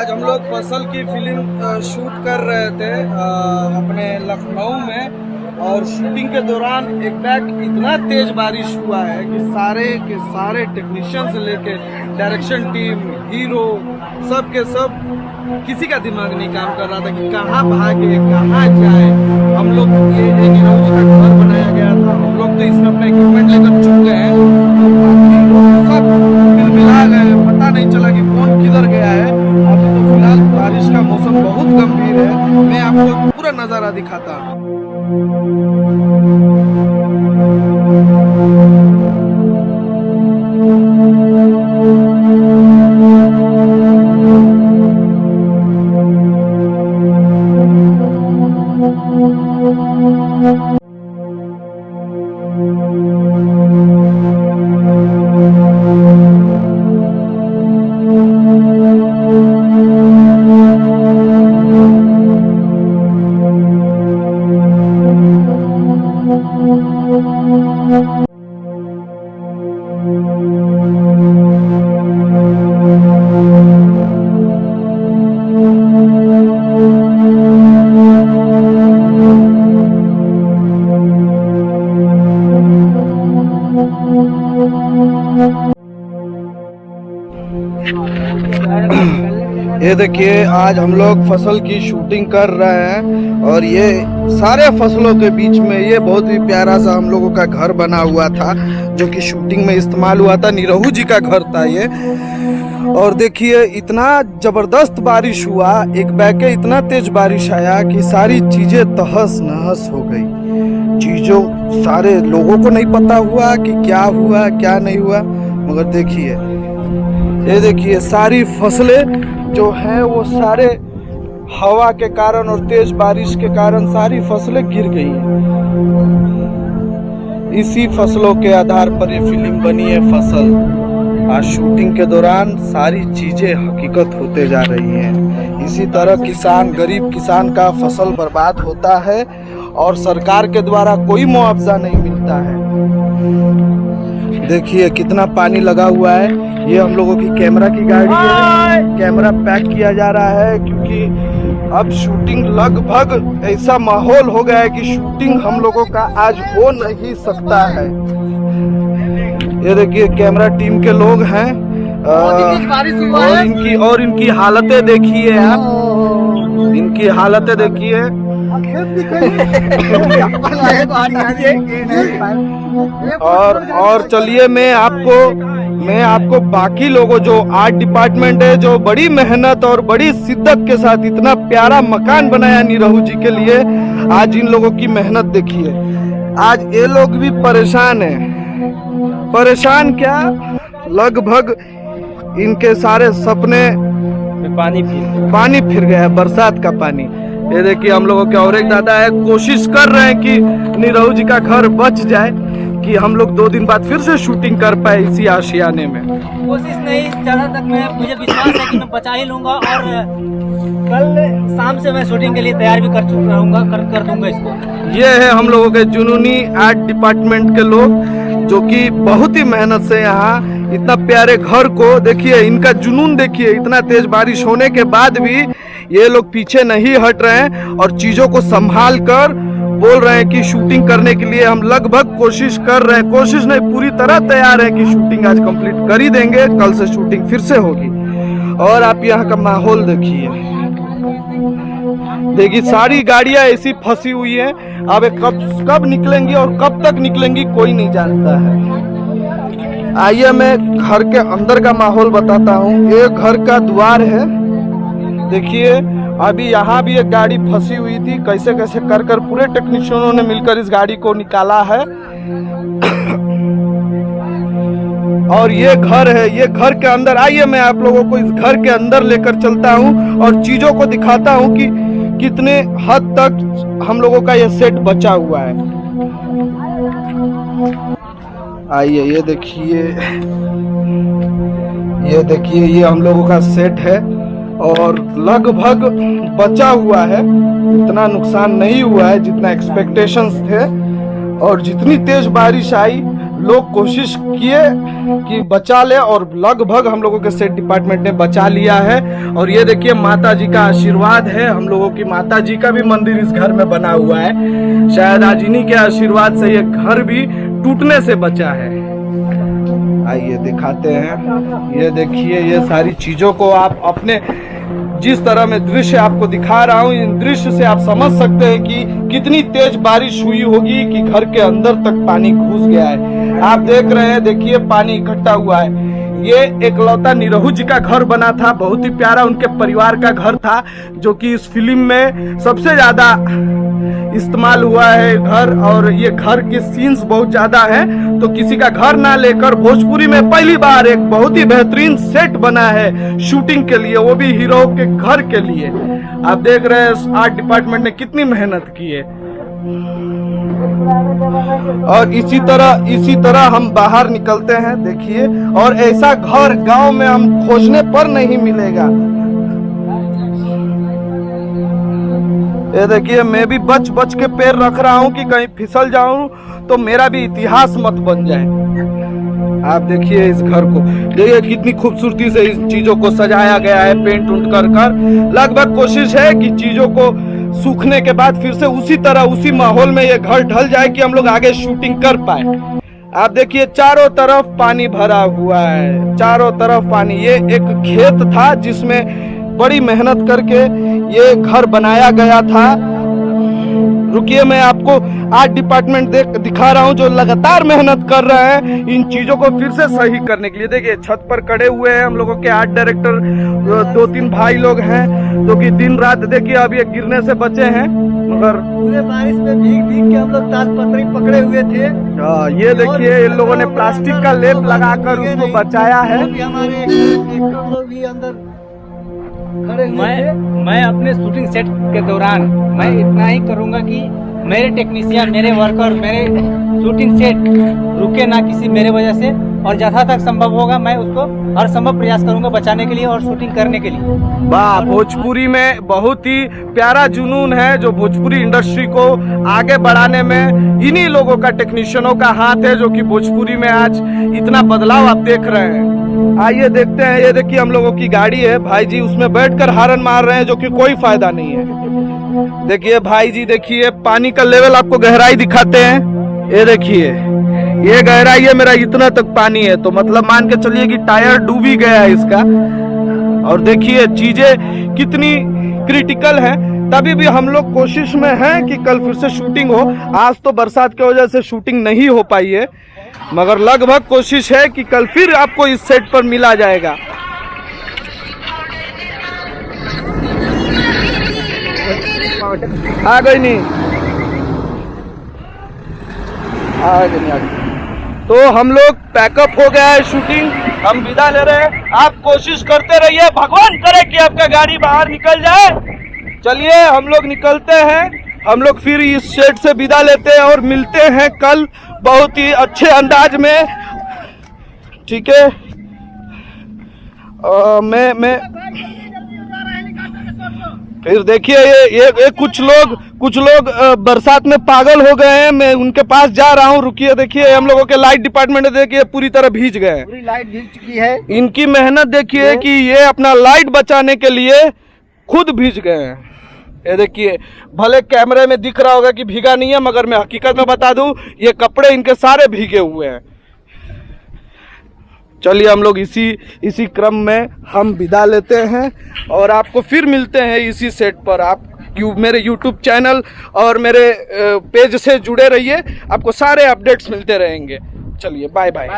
आज हम लोग फसल की फिल्म शूट कर रहे थे अपने लखनऊ में, और शूटिंग के दौरान एक इतना तेज बारिश हुआ है कि सारे के सारे टेक्नीशियन से लेके डायरेक्शन टीम, हीरो, सब के सब किसी का दिमाग नहीं काम कर रहा था कि कहाँ भागे कहाँ जाए। हम लोग ये नीरज का घर बनाया गया था, हम लोग तो इसमें अपना इक्विपमेंट लेकर चुक गए हैं, सब मिला गए, पता नहीं चला कि कौन किधर गया है। अभी तो फिलहाल बारिश का मौसम बहुत गंभीर है, मैं आपको पूरा नज़ारा दिखाता हूँ। ये देखिए, आज हम लोग फसल की शूटिंग कर रहे हैं और ये सारे फसलों के बीच में ये बहुत ही प्यारा सा हम लोगों का घर बना हुआ था, जो कि शूटिंग में इस्तेमाल हुआ था। नीरहू जी का घर था ये। और देखिए, इतना जबरदस्त बारिश हुआ, एक बैके इतना तेज बारिश आया कि सारी चीजें तहस नहस हो गई। चीजों सारे लोगों को नहीं पता हुआ कि क्या हुआ क्या नहीं हुआ। मगर देखिए, ये देखिए, सारी फसलें जो हैं वो सारे हवा के कारण और तेज बारिश के कारण सारी फसलें गिर गई हैं। इसी फसलों के आधार पर ये फिल्म बनी है फसल। आज शूटिंग के दौरान सारी चीजें हकीकत होते जा रही हैं। इसी तरह किसान, गरीब किसान का फसल बर्बाद होता है और सरकार के द्वारा कोई मुआवजा नहीं मिलता है। देखिए कितना पानी लगा हुआ है। ये हम लोगों की कैमरा की गाड़ी है, कैमरा पैक किया जा रहा है क्योंकि अब शूटिंग लगभग ऐसा माहौल हो गया है कि शूटिंग हम लोगों का आज हो नहीं सकता है। ये देखिए, कैमरा टीम के लोग हैं और इनकी हालतें देखिए आप, इनकी हालतें देखिए। और चलिए, मैं आपको बाकी लोगों जो आर्ट डिपार्टमेंट है, जो बड़ी मेहनत और बड़ी शिद्दत के साथ इतना प्यारा मकान बनाया नीरहू जी के लिए, आज इन लोगों की मेहनत देखिए। आज ये लोग भी परेशान हैं। परेशान क्या, लगभग इनके सारे सपने पानी फिर गया, बरसात का पानी। ये देखिए, हम लोगों के और एक दादा है, कोशिश कर रहे हैं कि नीरहू जी का घर बच जाए, कि हम लोग 2 दिन बाद फिर से शूटिंग कर पाए इसी आशियाने में। कोशिश नहीं, ज़्यादा तक मुझे विश्वास है कि मैं बचा ही लूँगा, और कल शाम से मैं शूटिंग के लिए तैयार भी कर चुका रहूँगा, कर दूंगा इसको। ये है हम लोगों के जुनूनी आर्ट डिपार्टमेंट के लोग, जो कि बहुत ही मेहनत से यहाँ इतना प्यारे घर को, देखिए इनका जुनून देखिए। इतना तेज बारिश होने के बाद भी ये लोग पीछे नहीं हट रहे हैं और चीज़ों को संभाल कर बोल रहे हैं कि शूटिंग करने के लिए हम लगभग कोशिश कर रहे हैं, कोशिश नहीं पूरी तरह तैयार है कि शूटिंग आज कंप्लीट कर ही देंगे। कल से शूटिंग फिर से होगी। और आप यहाँ का माहौल देखिए, सारी गाड़ियां ऐसी फंसी हुई हैं। अब कब निकलेंगी और कब तक निकलेंगी कोई नहीं जानता है। आइए मैं घर के अंदर का माहौल बताता हूँ। ये घर का द्वार है, देखिए। अभी यहाँ भी एक गाड़ी फंसी हुई थी, कैसे कैसे कर पूरे टेक्नीशियनों ने मिलकर इस गाड़ी को निकाला है। और ये घर है, ये घर के अंदर, आइए मैं आप लोगों को इस घर के अंदर लेकर चलता हूँ और चीजों को दिखाता हूँ कि कितने हद तक हम लोगों का ये सेट बचा हुआ है। आइए, ये देखिए, ये हम लोगों का सेट है और लगभग बचा हुआ है। इतना नुकसान नहीं हुआ है जितना एक्सपेक्टेशंस थे। और जितनी तेज बारिश आई, लोग कोशिश किए कि बचा ले और लगभग हम लोगों के सेट डिपार्टमेंट ने बचा लिया है। और ये देखिए माता जी का आशीर्वाद है, हम लोगों की माता जी का भी मंदिर इस घर में बना हुआ है। शायद आज इन्हीं के आशीर्वाद से ये घर भी टूटने से बचा है। आइए दिखाते हैं, ये देखिए ये सारी चीजों को आप अपने जिस तरह में दृश्य आपको दिखा रहा हूँ, इन दृश्य से आप समझ सकते हैं कि कितनी तेज बारिश हुई होगी कि घर के अंदर तक पानी घुस गया है। आप देख रहे हैं, देखिए पानी इकट्ठा हुआ है। ये एकलौता निरहू जी का घर बना था, बहुत ही प्यारा उनके परिवार का घर था, जो कि इस फिल्म में सबसे ज्यादा इस्तेमाल हुआ है घर। और ये घर के सीन्स बहुत ज्यादा हैं, तो किसी का घर ना लेकर भोजपुरी में पहली बार एक बहुत ही बेहतरीन सेट बना है शूटिंग के लिए, वो भी हीरो के घर के लिए। आप देख रहे हैं आर्ट डिपार्टमेंट ने कितनी मेहनत की है। और इसी तरह हम बाहर निकलते हैं, देखिए। और ऐसा घर गांव में हम खोजने पर नहीं मिलेगा। ये देखिए मैं भी बच बच के पैर रख रहा हूँ कि कहीं फिसल जाऊं तो मेरा भी इतिहास मत बन जाए। आप देखिए इस घर को, देखिए कितनी खूबसूरती से इस चीजों को सजाया गया है, पेंट उंट कर कर। लगभग कोशिश है कि चीजों को सूखने के बाद फिर से उसी तरह उसी माहौल में ये घर ढल जाए कि हम लोग आगे शूटिंग कर पाए। आप देखिए चारों तरफ पानी भरा हुआ है, चारों तरफ पानी। ये एक खेत था जिसमें बड़ी मेहनत करके ये घर बनाया गया था। रुकिए मैं आपको आर्ट डिपार्टमेंट दिखा रहा हूँ जो लगातार मेहनत कर रहे हैं इन चीजों को फिर से सही करने के लिए। देखिए छत पर खड़े हुए हैं हम लोगों के आर्ट डायरेक्टर, 2-3 भाई लोग हैं जो कि दिन रात, देखिए अब ये गिरने से बचे हैं, मगर पूरे बारिश में भीग के हम लोग तालपत्री पकड़े हुए थे। ये देखिए इन लोगों ने प्लास्टिक का लेप लगाकर उसको बचाया है। हमारे एक्टर लोग भी अंदर खड़े हुए थे। मैं अपने शूटिंग सेट के दौरान मैं इतना ही करूंगा कि मेरे टेक्नीशियन, मेरे वर्कर, मेरे शूटिंग सेट रुके ना किसी मेरे वजह से, और जहाँ तक संभव होगा मैं उसको हर संभव प्रयास करूंगा बचाने के लिए और शूटिंग करने के लिए। वाह, भोजपुरी में बहुत ही प्यारा जुनून है जो भोजपुरी इंडस्ट्री को आगे बढ़ाने में इन्हीं लोगों का, टेक्नीशियनों का हाथ है, जो कि भोजपुरी में आज इतना बदलाव आप देख रहे हैं। आइए देखते हैं, ये देखिए हम लोगों की गाड़ी है, भाई जी उसमें बैठकर हारन मार रहे हैं जो कि कोई फायदा नहीं है। देखिए भाई जी, देखिए पानी का लेवल आपको गहराई दिखाते हैं। ये देखिए ये गहराई है मेरा, इतना तक पानी है, तो मतलब मान के चलिए कि टायर डूब ही गया है इसका। और देखिए चीजें कितनी क्रिटिकल है, तभी भी हम लोग कोशिश में हैं कि कल फिर से शूटिंग हो। आज तो बरसात की वजह से शूटिंग नहीं हो पाई है, मगर लगभग कोशिश है कि कल फिर आपको इस सेट पर मिला जाएगा। आ गई नहीं, आ गई। तो हम लोग पैकअप हो गया है, शूटिंग हम विदा ले रहे हैं। आप कोशिश करते रहिए, भगवान करे कि आपका गाड़ी बाहर निकल जाए। चलिए हम लोग निकलते हैं, हम लोग फिर इस सेट से विदा लेते हैं और मिलते हैं कल बहुत ही अच्छे अंदाज में, ठीक है। मैं फिर देखिए ये कुछ लोग बरसात में पागल हो गए हैं, मैं उनके पास जा रहा हूँ। रुकिए, देखिए हम लोगों के लाइट डिपार्टमेंट देखिए पूरी तरह भीज गए हैं, पूरी लाइट भीज चुकी है। इनकी मेहनत देखिए कि ये अपना लाइट बचाने के लिए खुद भीज गए हैं। ये देखिए, भले कैमरे में दिख रहा होगा कि भीगा नहीं है, मगर मैं हकीकत में बता दूं ये कपड़े इनके सारे भीगे हुए हैं। चलिए हम लोग इसी क्रम में हम विदा लेते हैं और आपको फिर मिलते हैं इसी सेट पर। आप मेरे YouTube चैनल और मेरे पेज से जुड़े रहिए, आपको सारे अपडेट्स मिलते रहेंगे। चलिए बाय बाय।